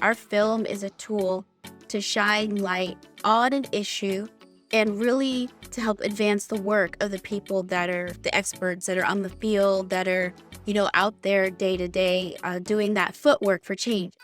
our film is a tool to shine light on an issue and really to help advance the work of the people that are the experts that are on the field, that are, out there day to day doing that footwork for change.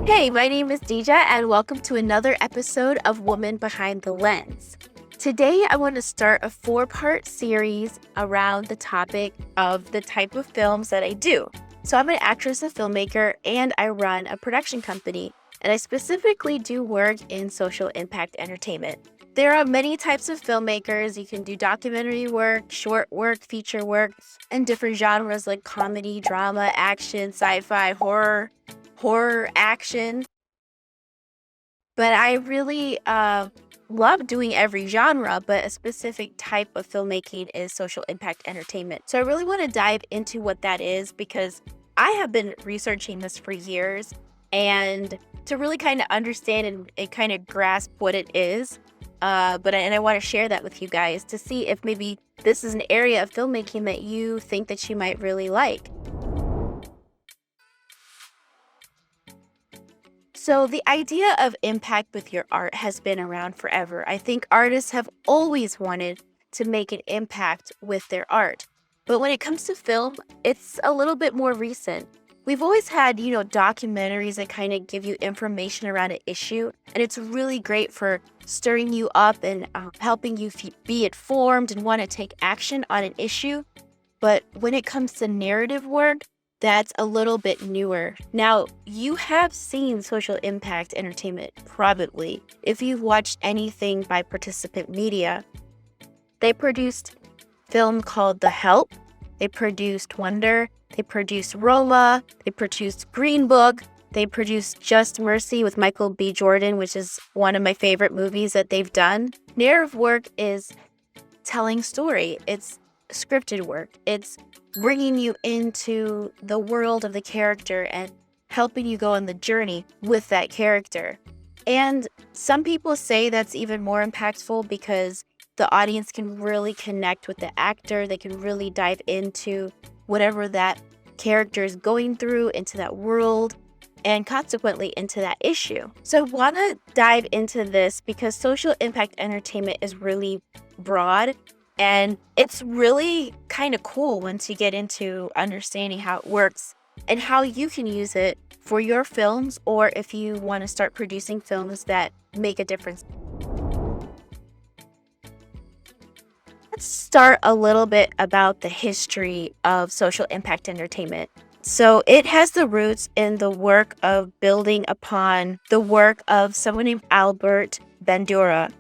Hey, my name is Dija, and welcome to another episode of Woman Behind the Lens. Today, I want to start a 4-part series around the topic of the type of films that I do. So I'm an actress and filmmaker, and I run a production company, and I specifically do work in social impact entertainment. There are many types of filmmakers. You can do documentary work, short work, feature work, and different genres like comedy, drama, action, sci-fi, horror action. But I really love doing every genre, but a specific type of filmmaking is social impact entertainment. So I really want to dive into what that is because I have been researching this for years, and to really kind of understand and kind of grasp what it is. And I want to share that with you guys to see if maybe this is an area of filmmaking that you think that you might really like. So the idea of impact with your art has been around forever. I think artists have always wanted to make an impact with their art. But when it comes to film, it's a little bit more recent. We've always had, documentaries that kind of give you information around an issue. And it's really great for stirring you up and helping you be informed and want to take action on an issue. But when it comes to narrative work, that's a little bit newer. Now, you have seen social impact entertainment, probably. If you've watched anything by Participant Media, they produced a film called The Help. They produced Wonder. They produced Roma. They produced Greenbook. They produced Just Mercy with Michael B. Jordan, which is one of my favorite movies that they've done. Narrative work is telling story. It's scripted work. It's bringing you into the world of the character and helping you go on the journey with that character. And some people say that's even more impactful because the audience can really connect with the actor. They can really dive into whatever that character is going through, into that world, and consequently into that issue. So I want to dive into this because social impact entertainment is really broad. And it's really kind of cool once you get into understanding how it works and how you can use it for your films, or if you want to start producing films that make a difference. Let's start a little bit about the history of social impact entertainment. So it has the roots in the work of building upon the work of someone named Albert Bandura.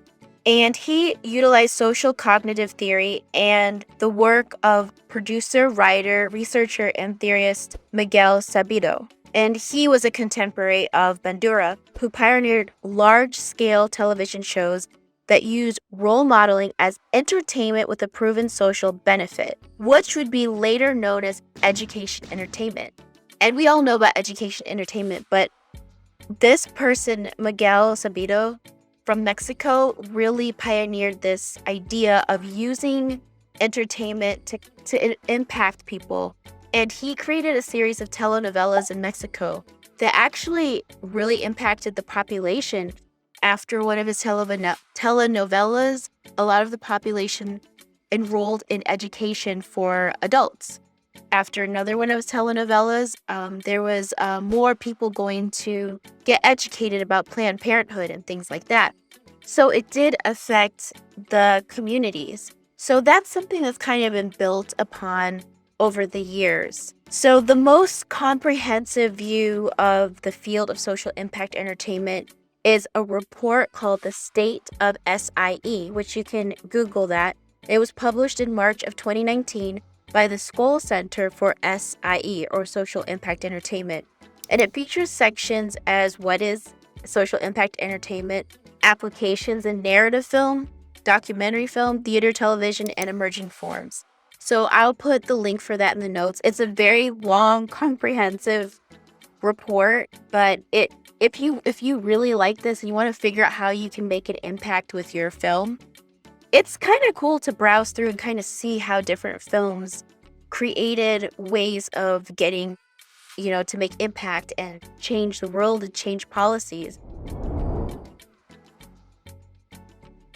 And he utilized social cognitive theory and the work of producer, writer, researcher, and theorist Miguel Sabido. And he was a contemporary of Bandura, who pioneered large-scale television shows that used role modeling as entertainment with a proven social benefit, which would be later known as education entertainment. And we all know about education entertainment, but this person, Miguel Sabido, from Mexico, really pioneered this idea of using entertainment to impact people. And he created a series of telenovelas in Mexico that actually really impacted the population. After one of his telenovelas, a lot of the population enrolled in education for adults. After another one of his telenovelas, there was more people going to get educated about Planned Parenthood and things like that. So it did affect the communities. So that's something that's kind of been built upon over the years. So the most comprehensive view of the field of social impact entertainment is a report called The State of SIE, which you can Google that. It was published in March of 2019 by the Skoll Center for SIE, or Social Impact Entertainment. And it features sections as what is social impact entertainment, applications in narrative film, documentary film, theater, television, and emerging forms. So I'll put the link for that in the notes. It's a very long, comprehensive report, but if you really like this and you want to figure out how you can make an impact with your film, it's kind of cool to browse through and kind of see how different films created ways of getting, to make impact and change the world and change policies.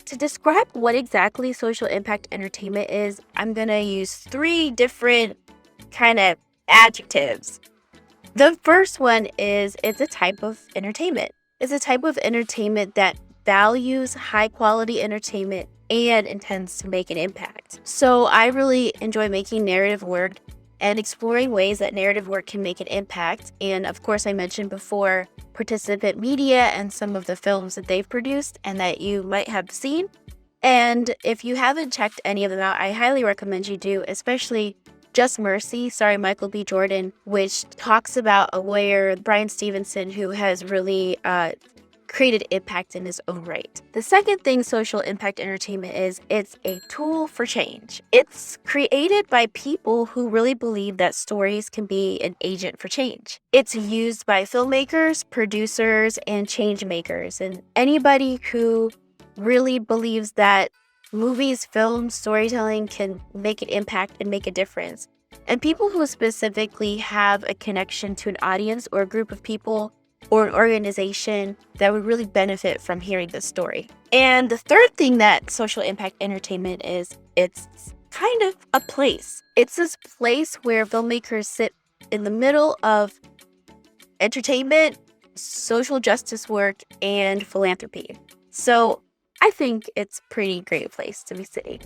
To describe what exactly social impact entertainment is, I'm going to use three different kind of adjectives. The first one is it's a type of entertainment. It's a type of entertainment that values high quality entertainment and intends to make an impact. So I really enjoy making narrative work and exploring ways that narrative work can make an impact. And of course, I mentioned before participant media and some of the films that they've produced and that you might have seen. And if you haven't checked any of them out, I highly recommend you do, especially Just Mercy, starring Michael B. Jordan, which talks about a lawyer, Brian Stevenson, who has really created impact in his own right. The second thing social impact entertainment is, it's a tool for change. It's created by people who really believe that stories can be an agent for change. It's used by filmmakers, producers, and change makers, and anybody who really believes that movies, films, storytelling can make an impact and make a difference. And people who specifically have a connection to an audience or a group of people or an organization that would really benefit from hearing this story. And the third thing that social impact entertainment is, it's kind of a place. It's this place where filmmakers sit in the middle of entertainment, social justice work, and philanthropy. So I think it's a pretty great place to be sitting.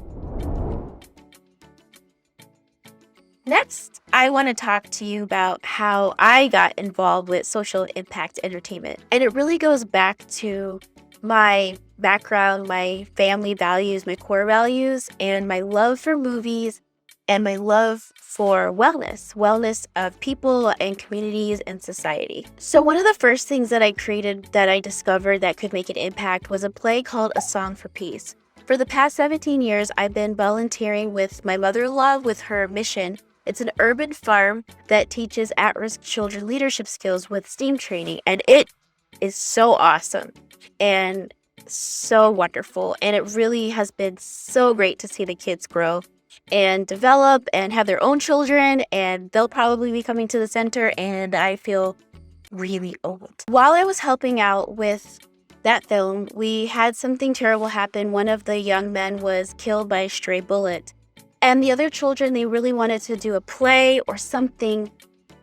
Next, I want to talk to you about how I got involved with social impact entertainment. And it really goes back to my background, my family values, my core values, and my love for movies and my love for wellness of people and communities and society. So one of the first things that I created that I discovered that could make an impact was a play called A Song for Peace. For the past 17 years, I've been volunteering with my mother-in-law with her mission. It's an urban farm that teaches at-risk children leadership skills with STEAM training, and it is so awesome and so wonderful. And it really has been so great to see the kids grow and develop and have their own children, and they'll probably be coming to the center, and I feel really old. While I was helping out with that film, we had something terrible happen. One of the young men was killed by a stray bullet. And the other children, they really wanted to do a play or something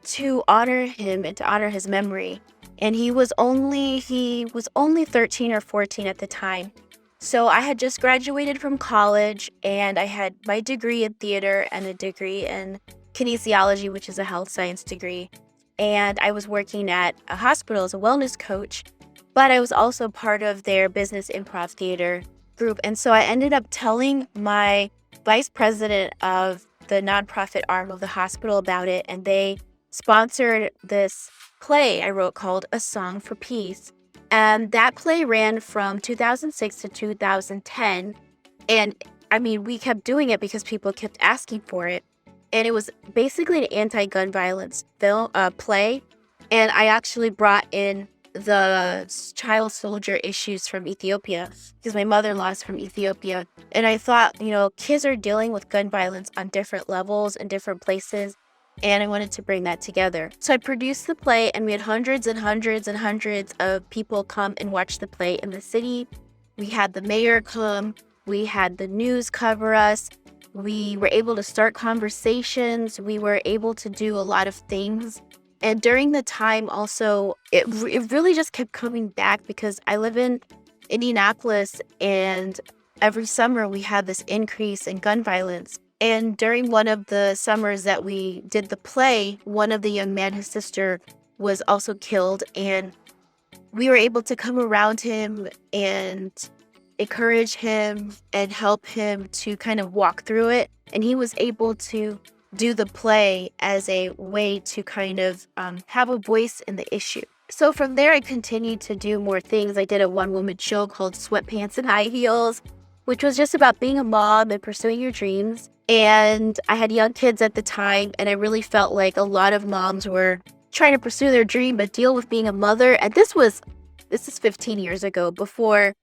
to honor him and to honor his memory. And he was only 13 or 14 at the time. So I had just graduated from college, and I had my degree in theater and a degree in kinesiology, which is a health science degree. And I was working at a hospital as a wellness coach, but I was also part of their business improv theater group. And so I ended up telling my vice president of the nonprofit arm of the hospital about it, and they sponsored this play I wrote called A Song for Peace. And that play ran from 2006 to 2010. And I mean, we kept doing it because people kept asking for it. And it was basically an anti-gun violence play. And I actually brought in the child soldier issues from Ethiopia because my mother-in-law is from Ethiopia. And I thought, kids are dealing with gun violence on different levels in different places. And I wanted to bring that together. So I produced the play, and we had hundreds and hundreds and hundreds of people come and watch the play in the city. We had the mayor come. We had the news cover us. We were able to start conversations. We were able to do a lot of things. And during the time also, it really just kept coming back because I live in Indianapolis, and every summer we had this increase in gun violence. And during one of the summers that we did the play, one of the young men, his sister, was also killed. And we were able to come around him and encourage him and help him to kind of walk through it. And he was able to do the play as a way to kind of have a voice in the issue. So from there, I continued to do more things. I did a one-woman show called Sweatpants and High Heels, which was just about being a mom and pursuing your dreams. And I had young kids at the time, and I really felt like a lot of moms were trying to pursue their dream but deal with being a mother. And this is 15 years ago, before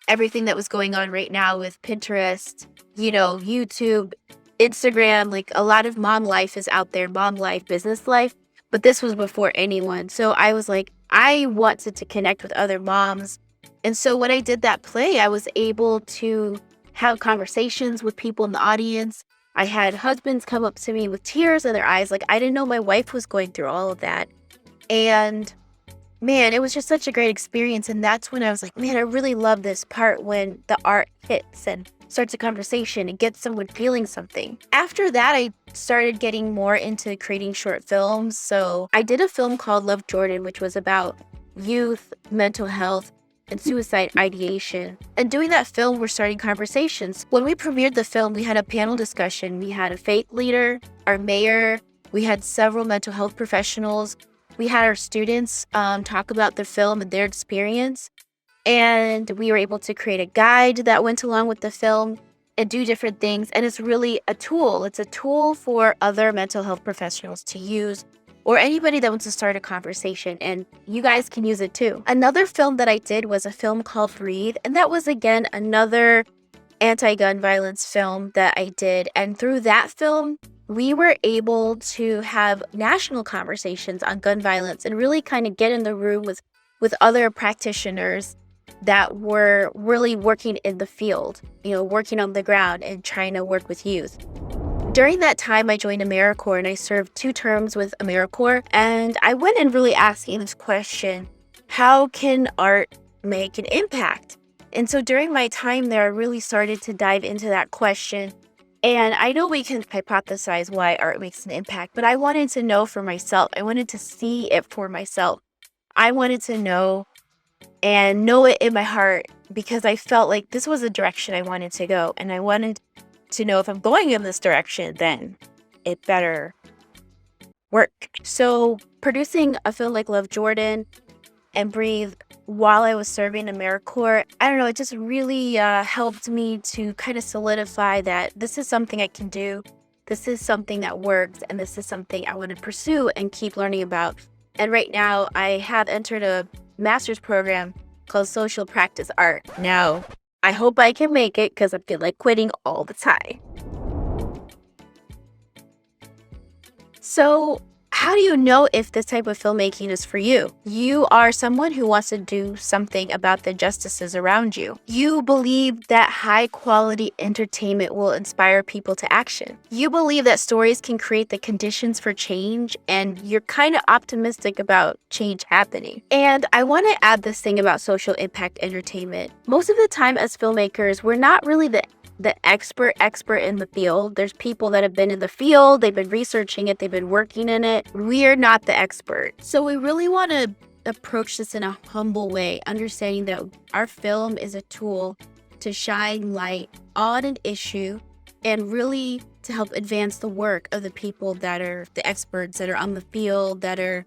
everything that was going on right now with Pinterest, YouTube, Instagram, like a lot of mom life is out there, mom life, business life, but this was before anyone. So I was like, I wanted to connect with other moms. And so when I did that play, I was able to have conversations with people in the audience. I had husbands come up to me with tears in their eyes. Like, I didn't know my wife was going through all of that. And man, it was just such a great experience. And that's when I was like, man, I really love this part when the art hits and starts a conversation and gets someone feeling something. After that, I started getting more into creating short films. So I did a film called Love Jordan, which was about youth, mental health, and suicide ideation. And doing that film, we're starting conversations. When we premiered the film, we had a panel discussion. We had a faith leader, our mayor, we had several mental health professionals. We had our students talk about the film and their experience. And we were able to create a guide that went along with the film and do different things. And it's really a tool. It's a tool for other mental health professionals to use, or anybody that wants to start a conversation. And you guys can use it too. Another film that I did was a film called Breathe. And that was, again, another anti-gun violence film that I did. And through that film, we were able to have national conversations on gun violence and really kind of get in the room with other practitioners that were really working in the field, working on the ground and trying to work with youth. During that time, I joined AmeriCorps and I served 2 terms with AmeriCorps. And I went in really asking this question, how can art make an impact? And so during my time there, I really started to dive into that question. And I know we can hypothesize why art makes an impact, but I wanted to know for myself. I wanted to see it for myself. I wanted to know and know it in my heart because I felt like this was the direction I wanted to go. And I wanted to know if I'm going in this direction, then it better work. So producing a film like Love Jordan and Breathe while I was serving AmeriCorps, I don't know, it just really helped me to kind of solidify that this is something I can do, this is something that works, and this is something I want to pursue and keep learning about. And right now, I have entered a master's program called Social Practice Art. Now, I hope I can make it because I feel like quitting all the time. So, how do you know if this type of filmmaking is for you? You are someone who wants to do something about the injustices around you. You believe that high quality entertainment will inspire people to action. You believe that stories can create the conditions for change, and you're kind of optimistic about change happening. And I want to add this thing about social impact entertainment. Most of the time as filmmakers, we're not really the expert in the field. There's people that have been in the field, they've been researching it, they've been working in it. We're not the expert. So we really want to approach this in a humble way, understanding that our film is a tool to shine light on an issue and really to help advance the work of the people that are the experts, that are on the field, that are,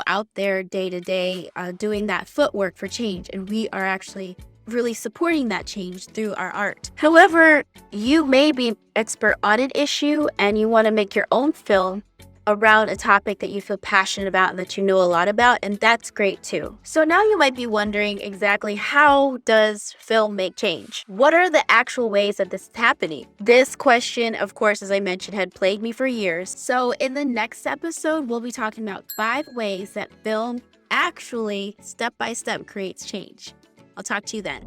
out there day to day doing that footwork for change. And we are actually really supporting that change through our art. However, you may be expert on an issue and you want to make your own film around a topic that you feel passionate about and that you know a lot about, and that's great too. So now you might be wondering exactly, how does film make change? What are the actual ways that this is happening? This question, of course, as I mentioned, had plagued me for years. So in the next episode, we'll be talking about 5 ways that film actually step by step creates change. I'll talk to you then.